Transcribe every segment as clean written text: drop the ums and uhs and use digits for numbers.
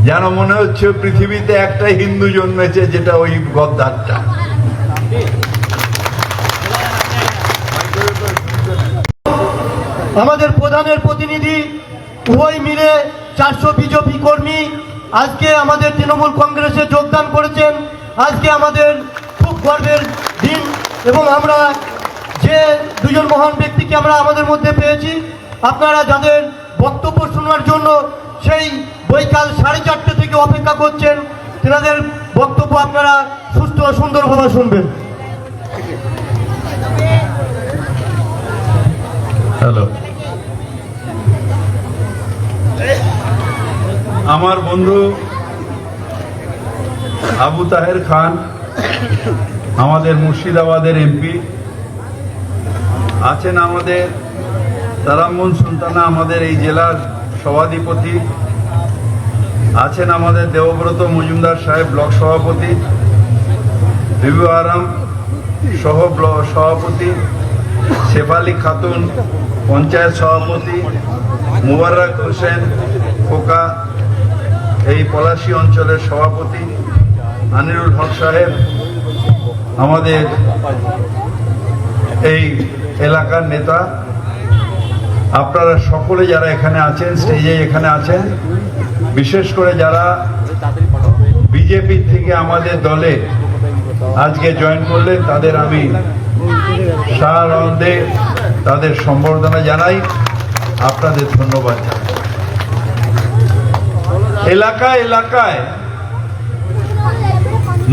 যেন মনে হচ্ছে পৃথিবীতে একটা হিন্দু জন্মেছে, যেটা ওই গদ্দারটা। আমাদের প্রধানের প্রতিনিধি উভয় মিলে 400 বিজেপি কর্মী আজকে আমাদের তৃণমূল কংগ্রেসে যোগদান করেছেন। আজকে আমাদের খুব গর্বের দিন এবং আমরা যে দুজন মহান ব্যক্তিকে আমরা আমাদের মধ্যে পেয়েছি, আপনারা যাদের বক্তব্য শোনার জন্য সেই বৈকাল 4:30 থেকে অপেক্ষা করছেন, তেনাদের বক্তব্য আপনারা সুস্থ ও সুন্দরভাবে শুনবেন। হ্যালো, আমার বন্ধু আবু তাহের খান আমাদের মুর্শিদাবাদের এমপি আছেন, আমাদের তারামুন সুলতানা আমাদের এই জেলার সভাধিপতি আছেন, আমাদের দেবব্রত মজুমদার সাহেব ব্লক সভাপতি, বিবি আরাম সহ ব্লক সভাপতি, শেফালি খাতুন পঞ্চায়েত সভাপতি, মুবারক হোসেন খোকা এই পলাশী অঞ্চলের সভাপতি, আনিরুল হক সাহেব আমাদের এই এলাকার নেতা, আপনারা সকলে যারা এখানে আছেন, স্টেজে এখানে আছেন, বিশেষ করে যারা বিজেপি থেকে আমাদের দলে আজকে জয়েন করলেন, তাদের আমি সারান্দে তাদের সম্বর্ধনা জানাই, আপনাদের ধন্যবাদ জানাই। এলাকায় এলাকায়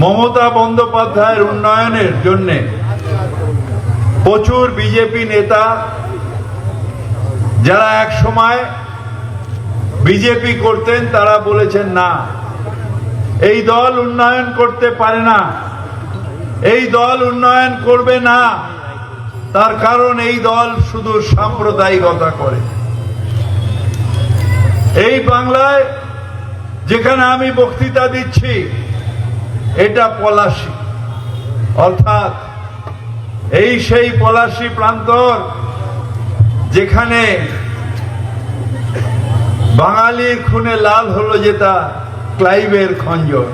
মমতা বন্দ্যোপাধ্যায়ের উন্নয়নের জন্য প্রচুর বিজেপি নেতা, যারা এক সময় বিজেপি করতেন, তারা বলেছেন না, এই দল উন্নয়ন করতে পারে না, এই দল উন্নয়ন করবে না। তার কারণ এই দল শুধু সাম্প্রদায়িকতা করে। এই বাংলায় যেখানে আমি বক্তৃতা দিচ্ছি, এটা পলাশী, অর্থাৎ এই সেই পলাশী প্রান্তর যেখানে বাঙালির খুনে লাল হলো, যেটা ক্লাইভের খঞ্জর।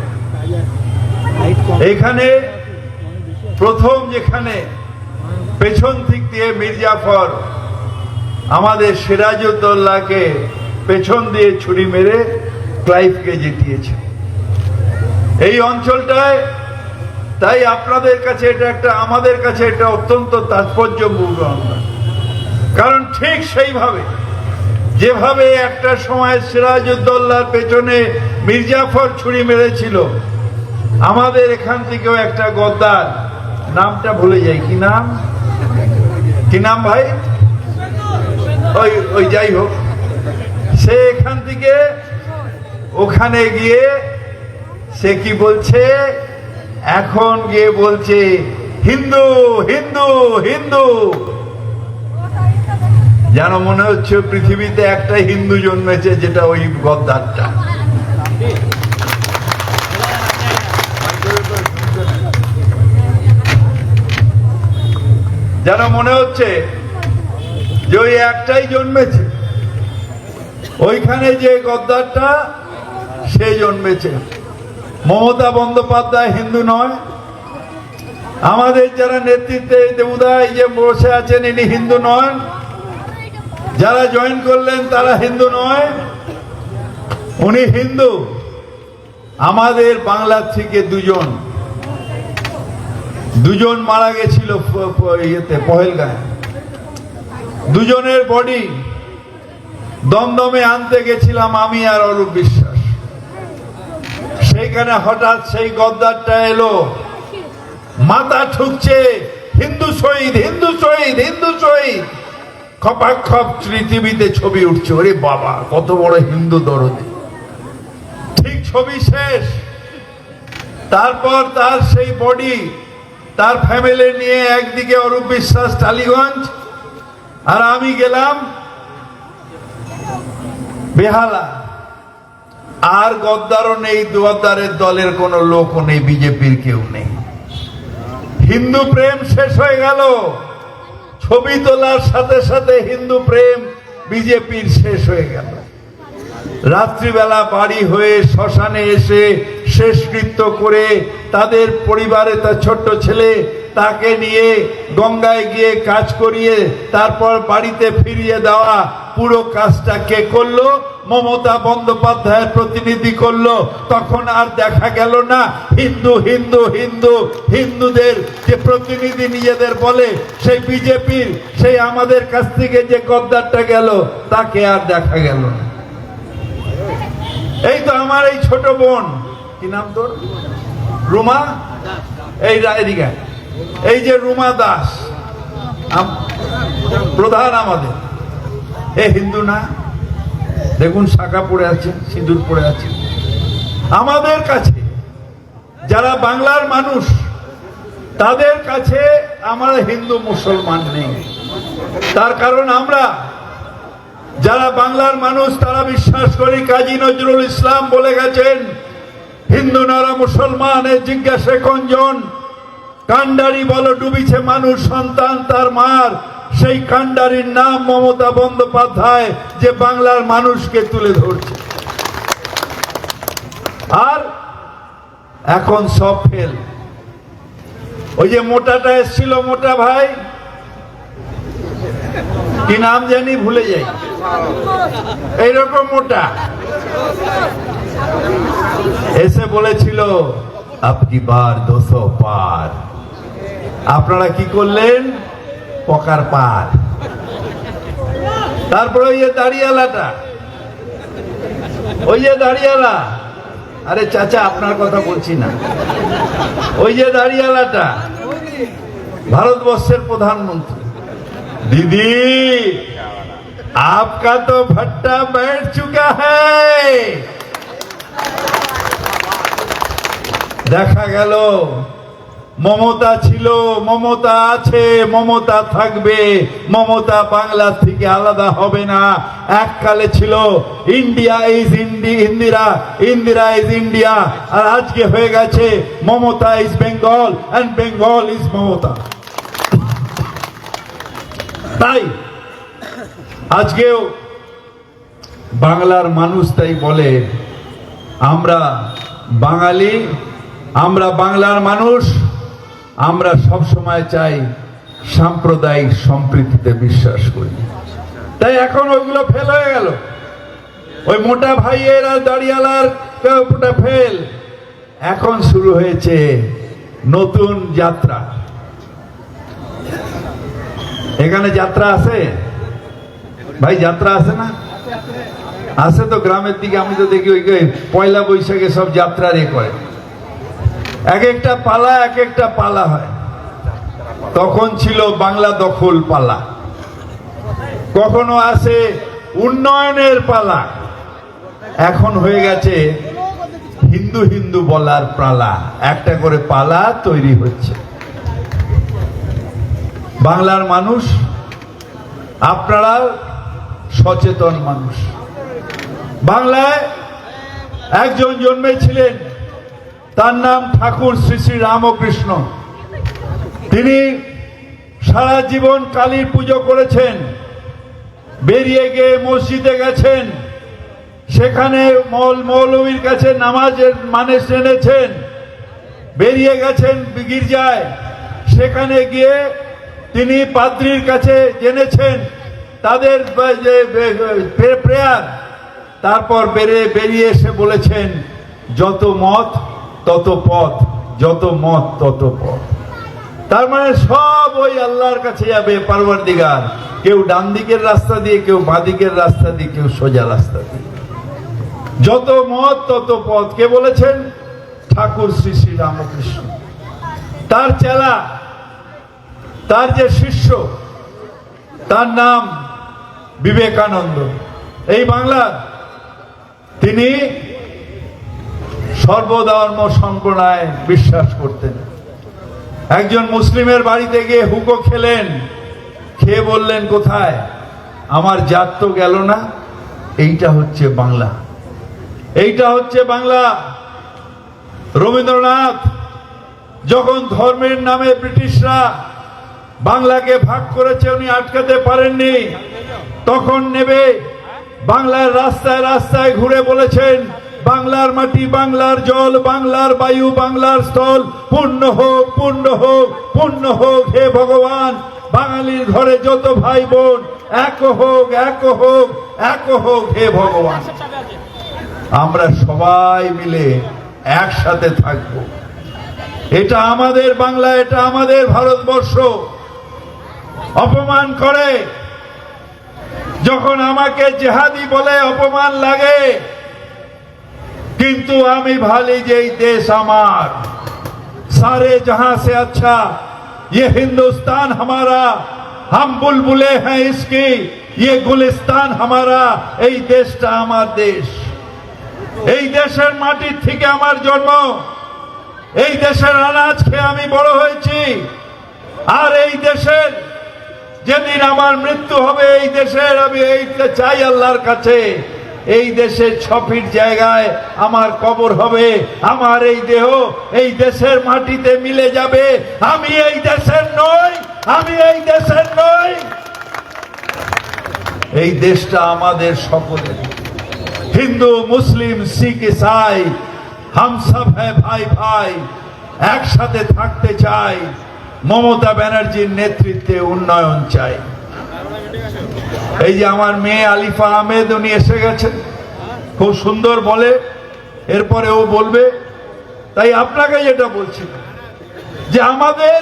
এখানে প্রথম যেখানে পেছন দিক দিয়ে মির্জাফর আমাদের সিরাজউদ্দৌলাকে পেছন দিয়ে ছুরি মেরে ক্লাইভকে জিতিয়েছে এই অঞ্চলটায়। তাই আপনাদের কাছে এটা একটা, আমাদের কাছে এটা অত্যন্ত তাৎপর্যপূর্ণ, কারণ ঠিক সেইভাবে যেভাবে একটা সময় সিরাজউদ্দৌলার পেছনে মির্জাফর ছুরি মেরেছিল, আমাদের এখান থেকেও একটা গদ্দার, নামটা ভুলে যাই, কি নাম, কি নাম ভাই, ওই যাই হোক, সে এখান থেকে ওখানে গিয়ে সে কি বলছে, এখন গিয়ে বলছে হিন্দু হিন্দু হিন্দু, যেন মনে হচ্ছে পৃথিবীতে একটা হিন্দু জন্মেছে, যেটা ওই গদ্দারটা। যেন মনে হচ্ছে যে ওই একটাই জন্মেছে, ওইখানে যে গদ্দারটা সে জন্মেছে। মমতা বন্দ্যোপাধ্যায় হিন্দু নয়, আমাদের যারা নেতৃত্বে দেবুদাই যে বসে আছেন, ইনি হিন্দু নয়, যারা জয়েন করলেন তারা হিন্দু নয়, উনি হিন্দু। আমাদের বাংলার থেকে দুজন মারা গেছিল ইয়েতে, পহেলগাঁয়ে। দুজনের বডি দমদমে আনতে গেছিলাম আমি আর অরূপ বিশ্বাস। সেইখানে হঠাৎ সেই গদ্দারটা এলো, মাথা ঠুকছে, হিন্দু শহীদ হিন্দু শহীদ হিন্দু শহীদ, খপাখপ পৃথিবীতে ছবি উঠছে। ওরে বাবা, কত বড় হিন্দু দরদি। ঠিক ছবি শেষ, তারপর তার সেই বডি তার ফ্যামিলি নিয়ে একদিকে অরূপ বিশ্বাস টালিগঞ্জ, আর আমি গেলাম বেহালা। আর গদ্দারও নেই, গদ্দারের দলের কোন লোকও নেই, বিজেপির কেউ নেই। হিন্দু প্রেম শেষ হয়ে গেল, ছবি তোলার সাথে সাথে হিন্দু প্রেম বিজেপির শেষ হয়ে গেল। রাত্রিবেলা বাড়ি হয়ে শ্মশানে এসে শেষকৃত্য করে তাদের পরিবারে তার ছোট্ট ছেলে তাকে নিয়ে গঙ্গায় গিয়ে কাজ করিয়ে তারপর বাড়িতে ফিরিয়ে দেওয়া পুরো কাজটা কে করলো? মমতা বন্দ্যোপাধ্যায়ের প্রতিনিধি করলো। তখন আর দেখা গেল না হিন্দু হিন্দু হিন্দু হিন্দুদের যে প্রতিনিধি নিজেদের বলে সেই বিজেপির সেই আমাদের কাছ থেকে যে গদ্দারটা গেল তাকে আর দেখা গেল না। এই তো আমার এই ছোট বোন, কি নাম তোর? রুমা। এই এদিকে এই যে রুমা দাস প্রধান আমাদের, এ হিন্দু না? দেখুন শাখা পড়ে আছে, সিঁদুর পড়ে আছে। আমাদের কাছে যারা বাংলার মানুষ তাদের কাছে আমরা হিন্দু মুসলমান নেই। তার কারণ আমরা যারা বাংলার মানুষ তারা বিশ্বাস করি কাজী নজরুল ইসলাম বলে গেছেন, হিন্দু নারা মুসলমান এ জিজ্ঞাসে কোনজন, কান্ডারি বলো ডুবিছে মানুষ সন্তান তার মার। সেই কান্ডারির নাম মমতা বন্দ্যোপাধ্যায়, যে বাংলার মানুষকে তুলে ধরছে। আর এখন সব ফেল। ওই যে মোটাটা এসছিল, মোটা ভাই, কি নাম জানি ভুলে যাই, এইরকম মোটা এসে বলেছিল আপকি বার 200 পার। আপনারা কি করলেন? পকার পার। তারপরে ওই যে দাড়িয়ালাটা, ওই যে দাড়িয়ালা, আরে চাচা আপনার কথা বলছি না, ওই যে দাড়িয়ালাটা ভারতবর্ষের প্রধানমন্ত্রী। दीदी आपका तो भट्टा बैठ चुका है। দেখা গেল মমতা ছিল, মমতা আছে, মমতা থাকবে, মমতা বাংলা থেকে আলাদা হবে না। এককালে ছিল India is Indira, Indira is India, আর আজকে হয়ে গেছে Mamata is Bengal and Bengal is Mamata. তাই আজকেও বাংলার মানুষ তাই বলে আমরা বাঙালি, আমরা বাংলার মানুষ, আমরা সব সময় চাই সাম্প্রদায়িক সম্প্রীতিতে বিশ্বাস করি। তাই এখন ওইগুলো ফেল হয়ে গেল। ওই মোটা ভাইয়ের আর দাড়িয়ালার ওটা ফেল। এখন শুরু হয়েছে নতুন যাত্রা। এখানে যাত্রা আছে ভাই, যাত্রা আছে না? আছে তো গ্রামের দিকে, আমি তো দেখি ওই পয়লা বৈশাখে সব যাত্রা রে করে, এক একটা পালা এক একটা পালা হয়। তখন ছিল বাংলা দখল পালা, কখনো আসে উন্নয়নের পালা, এখন হয়ে গেছে হিন্দু হিন্দু বলার পালা। একটা করে পালা তৈরি হচ্ছে। বাংলার মানুষ আপনারা সচেতন মানুষ। বাংলায় একজন জন্মেছিলেন, তার নাম ঠাকুর শ্রী শ্রী রামকৃষ্ণ। তিনি সারা জীবন কালীর পুজো করেছেন, বেরিয়ে গিয়ে মসজিদে গেছেন, সেখানে মৌলবীর কাছে নামাজের মানে জেনেছেন, বেরিয়ে গেছেন গির্জায়, সেখানে গিয়ে তিনি পাদ্রীর কাছে জেনেছেন তাদের প্রেয়ার। তারপর বেরিয়ে এসে বলেছেন যত মত তত পথ, যত মত তত পথ। তার মানে সব ওই আল্লাহর কাছে যাবে, পারওয়ারদিগার। কেউ ডান দিকের রাস্তা দিয়ে, কেউ বাঁ দিকের রাস্তা দিয়ে, কেউ সোজা রাস্তা দিয়ে। যত মত তত পথ কে বলেছেন? ঠাকুর শ্রী শ্রী রামকৃষ্ণ। তার চেলা, তার যে শিষ্য, তার নাম বিবেকানন্দ। এই বাংলার তিনি সর্বধর্ম সম্প্রদায় বিশ্বাস করতেন। একজন মুসলিমের বাড়িতে গিয়ে হুকো খেলেন, খেয়ে বললেন কোথায়? আমার জাত তো গেল না। এইটা হচ্ছে বাংলা, এইটা হচ্ছে বাংলা। রবীন্দ্রনাথ যখন ধর্মের নামে ব্রিটিশরা বাংলাকে ভাগ করেছে, উনি আটকাতে পারেননি। তখন নেবে বাংলার রাস্তায় রাস্তায় ঘুরে বলেছেন, বাংলার মাটি, বাংলার জল, বাংলার বায়ু, বাংলার স্থল পূর্ণ হোক, পূর্ণ হোক, পূর্ণ হোক হে ভগবান। বাঙালির ঘরে যত ভাই বোন এক হোক, এক হোক, এক হোক হে ভগবান। আমরা সবাই মিলে একসাথে থাকবো। এটা আমাদের বাংলা, এটা আমাদের ভারতবর্ষ। অপমান করে যখন আমাকে জেহাদি বলে অপমান লাগে, কিন্তু আমি ভালি যে এই দেশ আমার, सारे जहां से अच्छा ये हिंदुस्तान हमारा, हम बुलबुले हैं इसकी, ये गुलिस्तान हमारा। এই দেশটা আমার দেশ, এই দেশের মাটির থেকে আমার জন্ম, এই দেশের আনাজ খেয়ে আমি বড় হয়েছি। আর এই দেশের যেদিন আমার মৃত্যু হবে, এই দেশের আমি এইটা চাই আল্লাহর কাছে, এই দেশের 6 ফিট জায়গায় আমার কবর হবে, আমার এই দেহ এই দেশের মাটিতে মিলে যাবে। আমি এই দেশের নই, আমি এই দেশের নই। এই দেশটা আমাদের সকলের। হিন্দু, মুসলিম, শিখ, ইসাই हम सब है ভাই ভাই, একসাথে থাকতে চাই। মমতা ব্যানার্জির নেতৃত্বে উন্নয়ন চাই। এই যে আমার মেয়ে আলিফা আহমেদ, উনি এসে গেছেন, খুব সুন্দর বলে, এরপরে ও বলবে। তাই আপনাকে যেটা বলছি যে আমাদের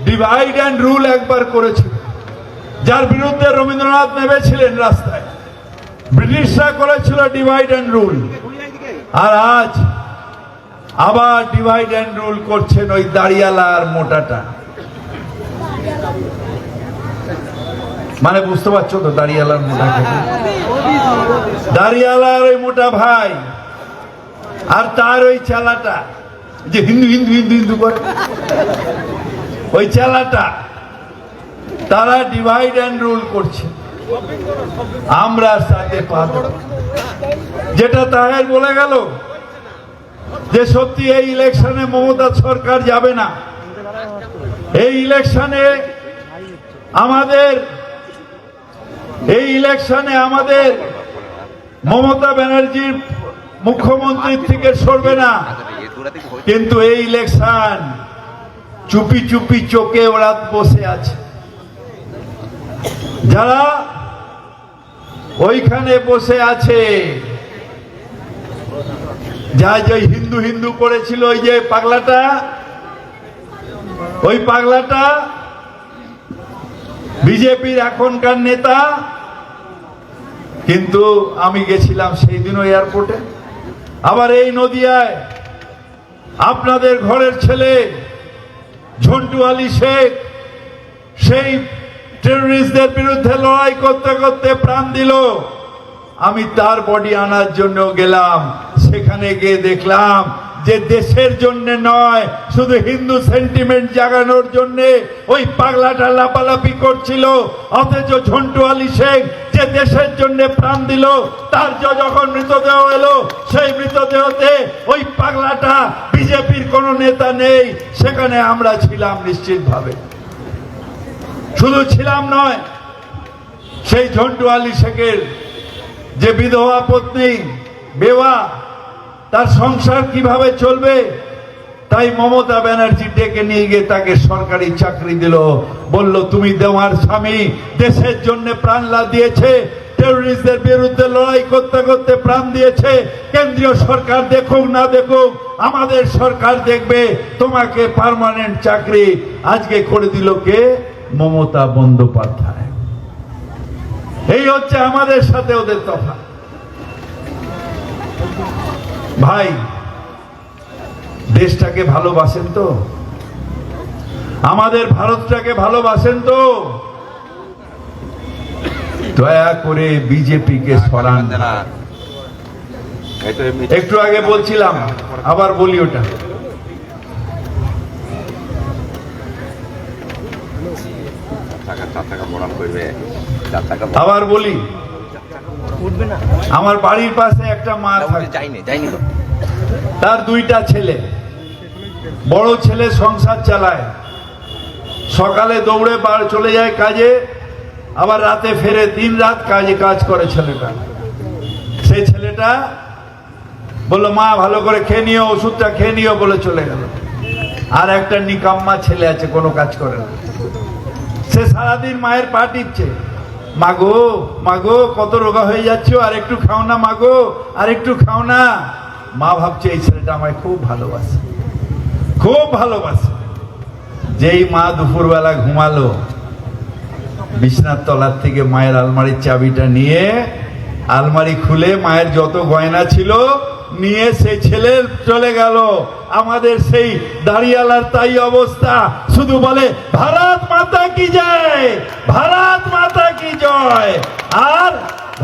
ডিভাইড অ্যান্ড রুল একবার করেছিল, যার বিরুদ্ধে রবীন্দ্রনাথ নেমেছিলেন রাস্তায়। ব্রিটিশরা করেছিল ডিভাইড অ্যান্ড রুল, আর আজ আবার ডিভাইড অ্যান্ড রুল করছেন ওই দাড়িয়ালা আর মোটাটা। মানে বুঝতে পারছো তো, দাড়িয়ালার মোটা, দাড়িয়ালার ওই মোটা ভাই আর তার ওই চালাটা, যে হিন্দু হিন্দু হিন্দু হিন্দু করে ওই চালাটা, তারা ডিভাইড অ্যান্ড রুল করছে। আমরা সাথে পাব, যেটা তাহের বলে গেল যে সত্যি এই ইলেকশনে মমতা সরকার যাবে না। এই ইলেকশনে আমাদের মমতা ব্যানার্জির মুখ্যমন্ত্রীর থেকে সরবে না। কিন্তু এই ইলেকশন চুপি চুপি চোখে ওরা বসে আছে। যারা ওইখানে বসে আছে, যা যে হিন্দু হিন্দু করেছিল, ওই যে পাগলাটা, ওই পাগলাটা বিজেপির এখনকার নেতা। কিন্তু আমি গেছিলাম সেই দিনও এয়ারপোর্টে। আবার এই নদিয়ায় আপনাদের ঘরের ছেলে ঝন্টু আলী শেখ সেই টেররিস্টদের বিরুদ্ধে লড়াই করতে করতে প্রাণ দিল। আমি তার বডি আনার জন্য গেলাম। সেখানে গিয়ে দেখলাম যে দেশের জন্য নয়, শুধু হিন্দু সেন্টিমেন্ট জাগানোর জন্য ওই পাগলাটা লাপালাপি করছিল। অথচ ঝন্টু আলী শেখ যে দেশের জন্য প্রাণ দিল, তার যখন মৃতদেহ এলো, সেই মৃতদেহতে ওই পাগলাটা বিজেপির কোন নেতা নেই। সেখানে আমরা ছিলাম নিশ্চিতভাবে। শুধু ছিলাম নয়, সেই ঝন্টু আলী শেখের যে বিধবা পত্নী, বেওয়া, তার সংসার কিভাবে চলবে, তাই মমতা ব্যানার্জি ডেকে নিয়ে গিয়ে তাকে সরকারি চাকরি দিল। বলল, তুমি তোমার স্বামী দেশের জন্য প্রাণ দিয়েছে, টেররিস্টদের বিরুদ্ধে লড়াই করতে করতে প্রাণ দিয়েছে। কেন্দ্রীয় সরকার দেখুক না দেখুক, আমাদের সরকার দেখবে, তোমাকে পার্মানেন্ট চাকরি আজকে করে দিল কে? মমতা বন্দ্যোপাধ্যায়। এই হচ্ছে আমাদের সাথে ওদের তফাৎ। ভাই, দেশটাকে ভালোবাসেন তো? আমাদের ভারতটাকে ভালোবাসেন তো? দয়া করে বিজেপিকে সরান না। একটু আগে বলছিলাম, আবার বলি ওটা। আবার বলি, আমার বাড়ির পাশে একটা মা থাকে, তার 2টা ছেলে। বড় ছেলে সংসার চালায়, সকালে দৌড়ে চলে যায় কাজে, আবার রাতে ফেরে, 3 রাত কাজ করে ছেলেটা। সেই ছেলেটা বললো মা ভালো করে খেয়ে নিও, ওষুধটা খেয়ে নিও বলে চলে গেল। আর একটা নিকাম্মা ছেলে আছে, কোনো কাজ করে না, সে সারাদিন মায়ের পা টিপছে, মাগো মাগো কত রোগা হয়ে যাচ্ছ, আর একটু খাও না মাগো, আর একটু খাও না। মা ভাবছে এই ছেলেটা আমায় খুব ভালোবাসে, খুব ভালোবাসে। যেই মা দুপুরবেলা ঘুমালো, বিছনার তলার থেকে মায়ের আলমারির চাবিটা নিয়ে আলমারি খুলে মায়ের যত গয়না ছিল নিয়ে সেই ছেলে চলে গেল। আমাদের সেই দাড়িয়ালার তাই অবস্থা, শুধু বলে ভারত মাতা কি জয়, ভারত মাতা কি জয়। আর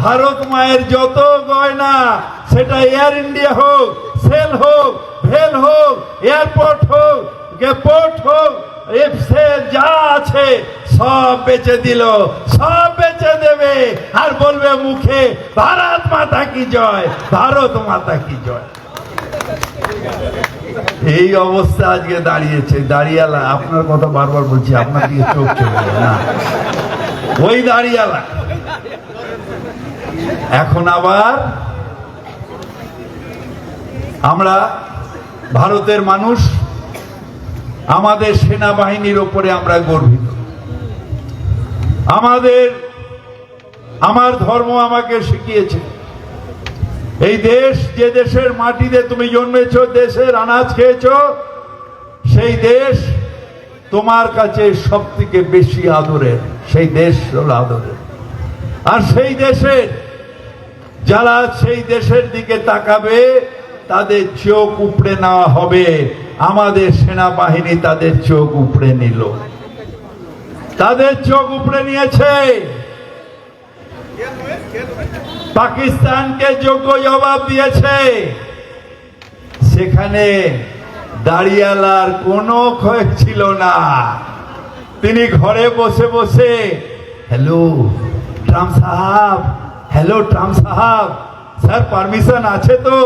ভারত মায়ের যত গয়না, সেটা এয়ার ইন্ডিয়া হোক, সেল হোক, ভেল হোক, এয়ারপোর্ট হোক, পোর্ট হোক, যা আছে সব বেচে দিল, সব বেচে দেবে, আর বলবে মুখে ভারত মাতা কি জয়, ভারত মাতা কি জয়। এই অবস্থা আজকে দাঁড়িয়েছে। দাঁড়িয়ালা, আপনার কথা বারবার বলছি, আপনার দিকে চোখ চলে যায় না, ওই দাঁড়িয়ালা। এখন আবার আমরা ভারতের মানুষ, আমাদের সেনাবাহিনীর উপরে আমরা গর্বিত। আমার ধর্ম আমাকে শিখিয়েছে, এই দেশ, যে দেশের মাটিতে তুমি জন্মেছ, দেশের আনাজ খেয়েছ, সেই দেশ তোমার কাছে সব থেকে বেশি আদরের, সেই দেশ হলো আদরের। আর সেই দেশের যারা সেই দেশের দিকে তাকাবে তাদের চোখ উপড়ে নেওয়া হবে। আমাদের সেনাবাহিনী তাদের চোখ উপড়ে নিল, তাদের চোখ উপড়ে নিয়েছে। পাকিস্তানকে যোগ্য জবাব দিয়েছে। সেখানে দাড়িয়ালার কোনো ক্ষয় ছিল না। তিনি ঘরে বসে বসে, হ্যালো ট্রাম্প সাহাব, হ্যালো ট্রাম্প সাহাব, স্যার পারমিশন আছে তো,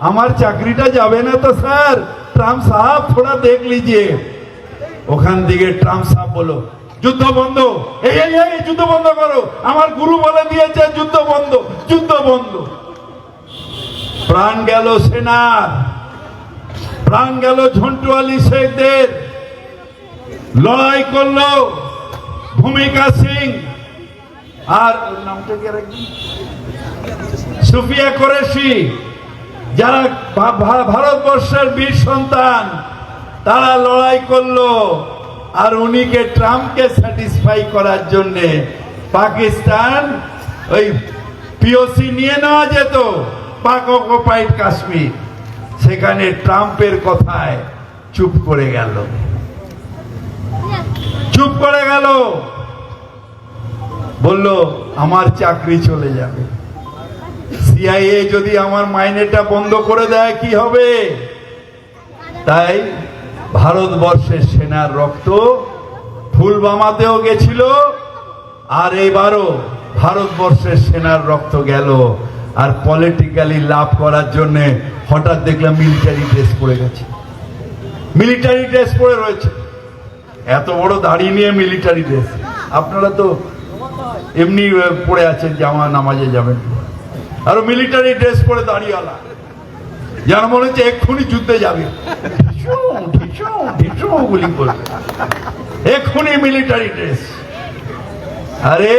আমার চাকরিটা যাবে না তো স্যার, ট্রাম্প সাহাব থোড়া দেখ লিজিয়ে। ওখান থেকে ট্রাম্প সাহাব বলো যুদ্ধ বন্ধ, এই যুদ্ধ বন্ধ করো, আমার গুরু বলে দিয়েছে যুদ্ধ বন্ধ, যুদ্ধ বন্ধ। প্রাণ গেল সেনার, প্রাণ গেল ঝন্টু আলী শেখদের। লড়াই করলো ভূমিকা সিং আর নামটা কি রাখবেন, সুফিয়া কুরেশি, যারা ভারতবর্ষের বীর সন্তান, তারা লড়াই করলো। আর উনিকে ট্রাম্পকে স্যাটিসফাই করার জন্য পাকিস্তান ওই পিওসি নিয়ে নেওয়া যেত, পাক অকুপাইড কাশ্মীর, সেখানে ট্রাম্পের কথায় চুপ করে গেল, চুপ করে গেল। বলল আমার চাকরি চলে যাবে, সিআইএ যদি আমার মাইনেটা বন্ধ করে দেয় কি হবে। তাই ভারতবর্ষের সেনার রক্ত ফুলবামাতেও গেছিল, আর এবারও ভারতবর্ষের সেনার রক্ত গেল। আর পলিটিক্যালি লাভ করার জন্য হঠাৎ দেখলাম মিলিটারি ড্রেস পরে গেছে, মিলিটারি ড্রেস পরে রয়েছে, এত বড় দাড়ি নিয়ে মিলিটারি ড্রেস। আপনারা তো এমনি পরে আছেন, জামা নামাজে যাবেন, আর মিলিটারি ড্রেস পরে দাঁড়িয়েলা, যেন মনে হচ্ছে এক্ষুনি যুদ্ধে যাবে, গুলি করবে, এক্ষুনি মিলিটারি ড্রেস। আরে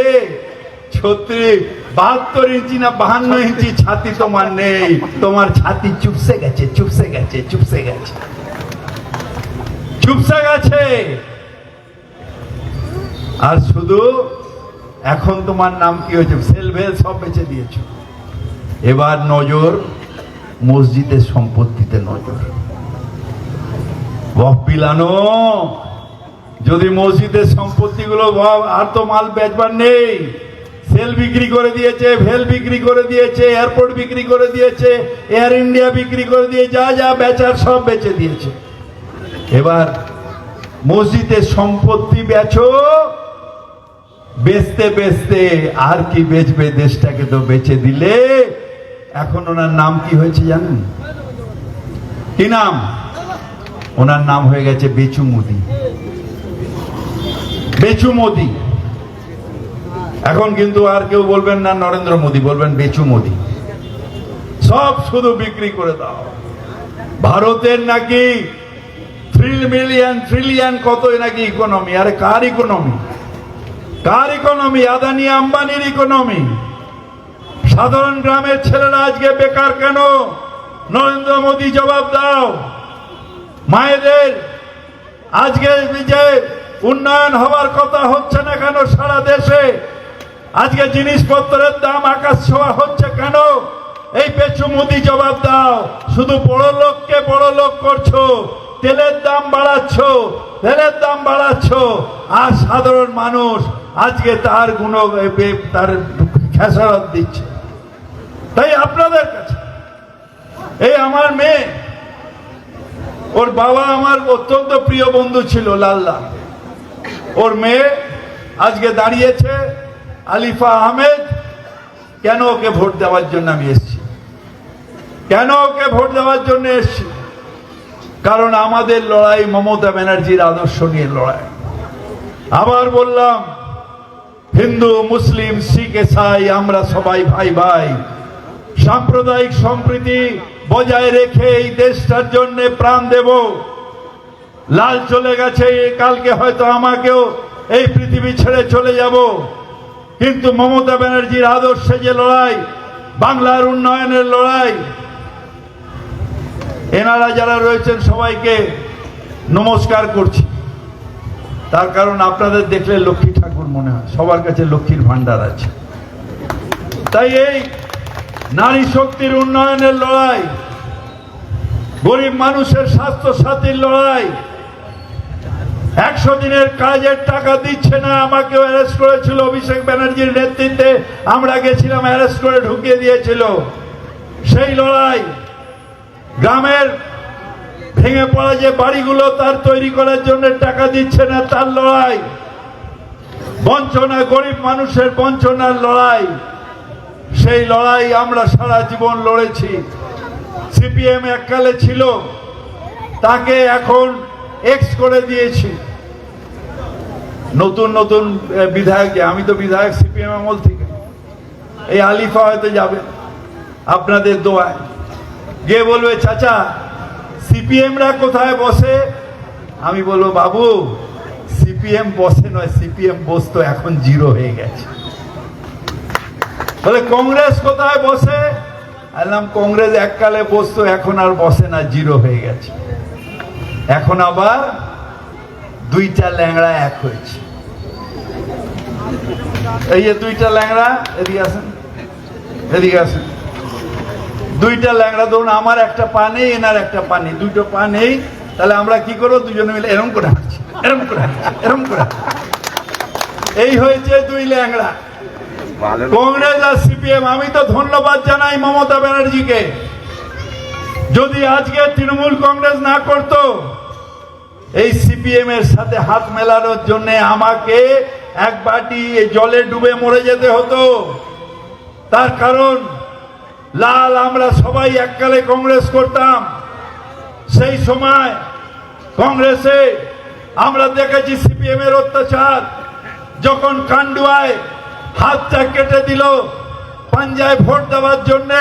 72 ইঞ্চি না 52 ইঞ্চি ছাতি তোমার নেই, তোমার ছাতি চুপসে গেছে, চুপসে গেছে, চুপসে গেছে, চুপসে গেছে। আর শুধু এখন তোমার নাম কি হয়েছে, সেল ভেল সব বেঁচে দিয়েছো। এবার নজর মসজিদের সম্পত্তিতে, নজর বিলানো। যদি মসজিদের সম্পত্তিগুলো আর তো মাল বেচবার নেই, সেল বিক্রি করে দিয়েছে, ভেল বিক্রি করে দিয়েছে, এয়ারপোর্ট বিক্রি করে দিয়েছে, এয়ার ইন্ডিয়া বিক্রি করে দিয়ে যা যা বেচার সব বেচে দিয়েছে। এবার মসজিদের সম্পত্তি বেচো, বেচতে বেচতে আর কি বেচবে, দেশটাকে তো বেচে দিলে। এখন ওনার নাম কি হয়েছে জানেন? কি নাম? ওনার নাম হয়ে গেছে বেচু মোদি। বেচু মোদি। এখন কিন্তু আর কেউ বলবেন না নরেন্দ্র মোদি, বলবেন বেচু মোদি। সব শুধু বিক্রি করে দাও। ভারতের নাকি ট্রিলিয়ন কত নাকি ইকোনমি। আরে কার ইকোনমি? কার ইকোনমি? আদানি আম্বানির ইকোনমি। সাধারণ গ্রামের ছেলেরা আজকে বেকার কেন? নরেন্দ্র মোদী জবাব দাও। মায়েদের আজকে যে উন্নয়ন হওয়ার কথা হচ্ছে না কেন সারা দেশে? আজকে জিনিসপত্রের দাম আকাশ ছোঁয়া হচ্ছে কেন? এই পেছু মোদী জবাব দাও। শুধু বড় লোককে বড় লোক করছো, তেলের দাম বাড়াচ্ছ, তেলের দাম বাড়াচ্ছ, আর সাধারণ মানুষ আজকে তার তার খেসারত দিচ্ছে। তাই আপনাদের কাছে এই আমার মেয়ে, ওর বাবা আমার অত্যন্ত প্রিয় বন্ধু ছিল লাল্লা, ওর মেয়ে আজকে দাঁড়িয়েছে আলিফা আহমেদ। কেন ওকে ভোট দেওয়ার জন্য আমি এসেছি? কেন ওকে ভোট দেওয়ার জন্য এসেছি? কারণ আমাদের লড়াই মমতা ব্যানার্জির আদর্শ নিয়ে লড়াই। আবার বললাম, হিন্দু মুসলিম শিখ ইসাই আমরা সবাই ভাই ভাই। সাম্প্রদায়িক সম্প্রীতি বজায় রেখে এই দেশটার জন্য প্রাণ দেব। লাল চলে গেছে, কালকে হয়তো আমাকেও এই পৃথিবী ছেড়ে চলে যাব, কিন্তু মমতা ব্যানার্জির আদর্শে যে লড়াই, বাংলার উন্নয়নের লড়াই, এনারা যারা রয়েছেন সবাইকে নমস্কার করছি। তার কারণ আপনাদের দেখলে লক্ষ্মী ঠাকুর মনে হয়, সবার কাছে লক্ষ্মীর ভান্ডার আছে। তাই এই নারী শক্তির উন্নয়নের লড়াই, গরিব মানুষের স্বাস্থ্য সাথীর লড়াই, 100 দিনের কাজের টাকা দিচ্ছে না, আমাকেও অ্যারেস্ট করেছিল অভিষেক ব্যানার্জির নেতৃত্বে, আমরা গেছিলাম, অ্যারেস্ট করে ঢুকিয়ে দিয়েছিল। সেই লড়াই, গ্রামের ভেঙে পড়া যে বাড়িগুলো তার তৈরি করার জন্য টাকা দিচ্ছে না, তার লড়াই, বঞ্চনা, গরিব মানুষের বঞ্চনার লড়াই, সেই লড়াই আমরা সারা জীবন লড়েছি। সিপিএম এককালে ছিল, তাকে এখন এক্স করে দিয়েছি। নতুন নতুন বিধায়ক, আমি তো বিধায়ক সিপিএম আমল থেকে, এই আলিফা হয়তো যাবে আপনাদের দোয়ায়, গিয়ে বলবে চাচা সিপিএমরা কোথায় বসে? আমি বলবো বাবু সিপিএম বসে নয়, সিপিএম বসতো, এখন জিরো হয়ে গেছে। বলে কংগ্রেস কোথায় বসে? বললাম কংগ্রেস এককালে বসতো, এখন আর বসে না, জিরো হয়ে গেছে। এখন আবার দুইটা ল্যাংড়া এক হয়েছে। এই যে দুইটা ল্যাংড়া, এদিকে আসেন, এদিকে আসেন। দুইটা ল্যাংড়া, ধরুন আমার একটা পা নেই, এনার একটা পা নেই, দুটো পা নেই, তাহলে আমরা কি করবো? দুজনে মিলে এরম করে হাঁটছি, এরম করে হাঁটছি, এরম করে হাঁটছি। এই হয়েছে দুই ল্যাংড়া, কংগ্রেস আর সিপিএম। আমি তো ধন্যবাদ জানাই মমতা ব্যানার্জিকে। যদি আজকে তৃণমূল কংগ্রেস না করত, এই সিপিএম এর সাথে হাত মেলানোর জন্য আমাকে এক বাটি জলে ডুবে মরে যেতে হতো। তার কারণ লাল, আমরা সবাই এককালে কংগ্রেস করতাম। সেই সময় কংগ্রেসে আমরা দেখেছি সিপিএম এর অত্যাচার। যখন কান্ডুয়ায় হাতটা কেটে দিল পাঞ্জায় ভোট দেওয়ার জন্য,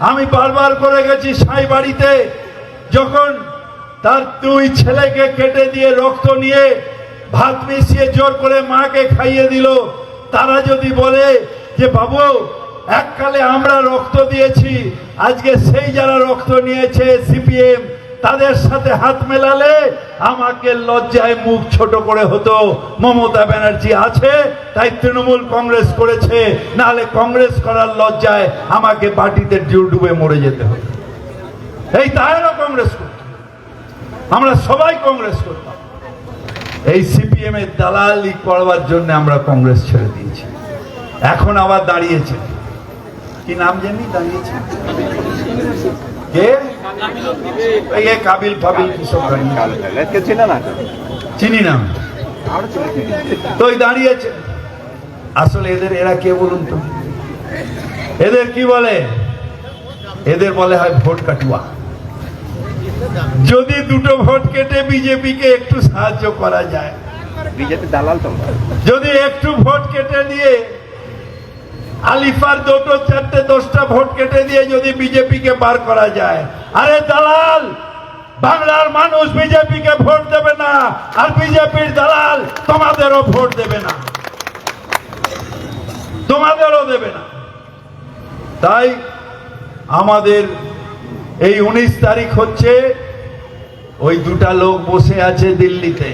আমি বারবার করে গেছি সাই বাড়িতে, যখন তার দুই ছেলেকে কেটে দিয়ে রক্ত নিয়ে ভাত মিশিয়ে জোর করে মাকে খাইয়ে দিল। তারা যদি বলে যে বাবু এককালে আমরা রক্ত দিয়েছি, আজকে সেই যারা রক্ত নিয়েছে সিপিএম, তাদের সাথে হাত মেলালে আমাকে লজ্জায় মুখ ছোট করে হতো। মমতা ব্যানার্জি আছে তাই তৃণমূল কংগ্রেস করেছে, নাহলে কংগ্রেস করার লজ্জায় আমাকে বাটিতে ডুবে মরে যেতে হতো। এই তাইও কংগ্রেস করত, আমরা সবাই কংগ্রেস করতাম। এই সিপিএম এর দালালি করবার জন্য আমরা কংগ্রেস ছেড়ে দিয়েছি। এখন আবার দাঁড়িয়েছে, কি নাম জানি দাঁড়িয়েছে, কে? কাবিল ফাবিল কিসব চিনি না, তো দাঁড়িয়েছে। আসলে এরা কে বলুন তো? এদের কি বলে? এদের বলে হয় ভোট কাটুয়া। যদি দুটো ভোট কেটে বিজেপিকে একটু সাহায্য করা যায়, বিজেপি দালাল তো, যদি একটু ভোট কেটে দিয়ে আলিফার দুটো চারটে 10টা ভোট কেটে দিয়ে যদি বিজেপিকে বার করা যায়, আরে দালাল, বাংলার মানুষ বিজেপিকে ভোট দেবে না, আর বিজেপির দালাল তোমাদেরও ভোট দেবে না, তোমাদেরও দেবে না। তাই আমাদের এই 19 তারিখ হচ্ছে, ওই দুটা লোক বসে আছে দিল্লিতে,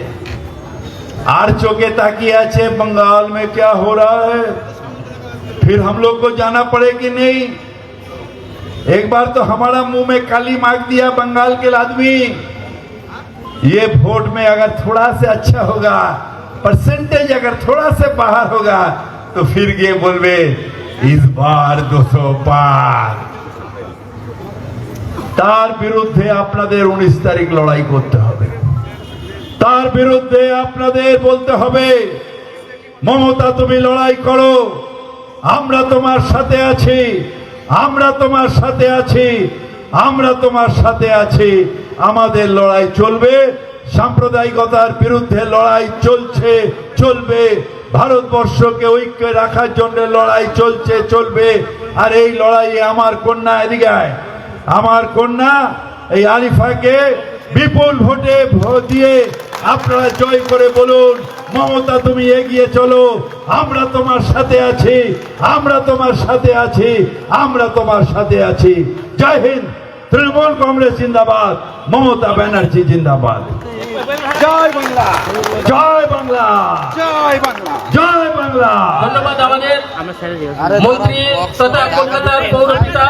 আর चौके ताकिए আছে बंगाल में क्या हो रहा है, फिर हम लोग को जाना पड़े कि नहीं। एक बार तो हमारा मुंह में काली मार दिया बंगाल के आदमी, ये वोट में अगर थोड़ा से अच्छा होगा, परसेंटेज अगर थोड़ा से बाहर होगा, तो फिर ये बोलवे इस बार 200 पार। তার বিরুদ্ধে আপনাদের 19 তারিখ লড়াই করতে হবে, তার বিরুদ্ধে আপনাদের বলতে হবে, মমতা তুমি লড়াই করো, আমরা তোমার সাথে আছি, আমরা তোমার সাথে আছি, আমরা তোমার সাথে আছি। আমাদের লড়াই চলবে, সাম্প্রদায়িকতার বিরুদ্ধে লড়াই চলছে, চলবে, ভারতবর্ষকে ঐক্য রাখার জন্য লড়াই চলছে, চলবে। আর এই লড়াইয়ে আমার কন্যা, এদিকে আয়, আমার কন্যা এই আরিফাকে বিপুল ভোটে ভোট দিয়ে আপনারা জয় করে বলুন, মমতা তুমি এগিয়ে চলো, আমরা তোমার সাথে আছি, আমরা তোমার সাথে আছি, আমরা তোমার সাথে আছি। জয় হিন্দ, তৃণমূল কংগ্রেস জিন্দাবাদ, মমতা ব্যানার্জি জিন্দাবাদ। জয় বাংলা, জয় বাংলা, জয় বাংলা। জয় বাংলা। ধন্যবাদ আমাদের মন্ত্রী তথা কলকাতার পৌরপিতা